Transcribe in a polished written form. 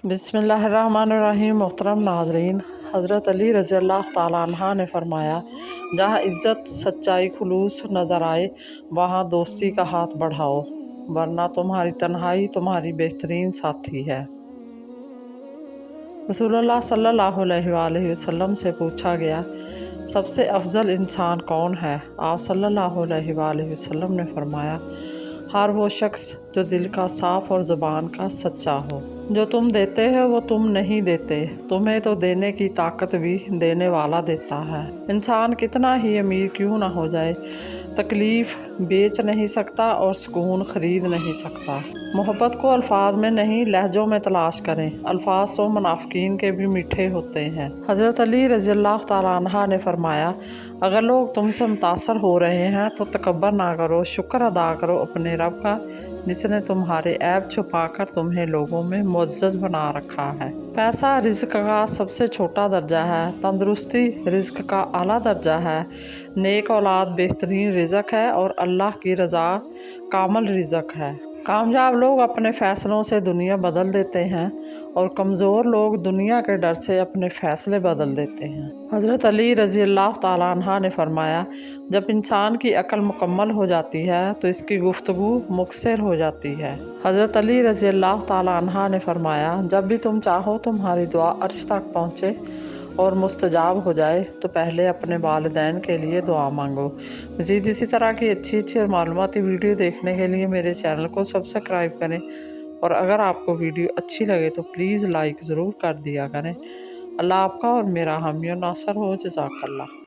बिस्मिल्लाहिर्रहमानिर्रहीम। मोहतरम नाज़रीन, हज़रत अली रज़ी अल्लाह ताला अन्हा ने फरमाया, जहाँ इज़्ज़त सच्चाई खुलूस नज़र आए वहाँ दोस्ती का हाथ बढ़ाओ, वरना तुम्हारी तन्हाई तुम्हारी बेहतरीन साथी है। रसूलुल्लाह सल्लल्लाहु अलैहि वसल्लम से पूछा गया, सबसे अफजल इंसान कौन है? आप सल्लल्लाहु अलैहि वसल्लम ने फरमाया, हर वो शख्स जो दिल का साफ़ और ज़ुबान का सच्चा हो। जो तुम देते हो वो तुम नहीं देते, तुम्हें तो देने की ताकत भी देने वाला देता है। इंसान कितना ही अमीर क्यों ना हो जाए, तकलीफ़ बेच नहीं सकता और सुकून ख़रीद नहीं सकता। मोहब्बत को अल्फाज में नहीं लहजों में तलाश करें, अल्फाज तो मुनाफिकीन के भी मीठे होते हैं। हज़रत अली रज़ी अल्लाह ताला अन्हा ने फरमाया, अगर लोग तुमसे मुतासर हो रहे हैं तो तकब्बर ना करो, शुक्र अदा करो अपने रब का जिसने तुम्हारे ऐब छुपाकर तुम्हें लोगों में मुअज़्ज़ज़ बना रखा है। पैसा रिज़्क़ का सबसे छोटा दर्जा है, तंदुरुस्ती रिज़्क़ का आला दर्जा है, नेक औलाद बेहतरीन रिज़्क़ है और अल्लाह की रज़ा कामिल रिज़्क़ है। कामयाब लोग अपने फ़ैसलों से दुनिया बदल देते हैं और कमज़ोर लोग दुनिया के डर से अपने फ़ैसले बदल देते हैं। हज़रत अली रज़ी अल्लाह ताला अन्हा ने फरमाया, जब इंसान की अक्ल मुकम्मल हो जाती है तो इसकी गुफ्तगू मुक्सर हो जाती है। हज़रत अली रज़ी अल्लाह ताला अन्हा ने फरमाया, जब भी तुम चाहो तुम्हारी दुआ अर्श तक पहुँचे और मुस्तजाब हो जाए तो पहले अपने वालिदैन के लिए दुआ मांगो। मज़ीद इसी तरह की अच्छी और मालूमाती वीडियो देखने के लिए मेरे चैनल को सब्सक्राइब करें और अगर आपको वीडियो अच्छी लगे तो प्लीज़ लाइक ज़रूर कर दिया करें। अल्लाह आपका और मेरा हामी और नासर हो। जज़ाकल्लाह।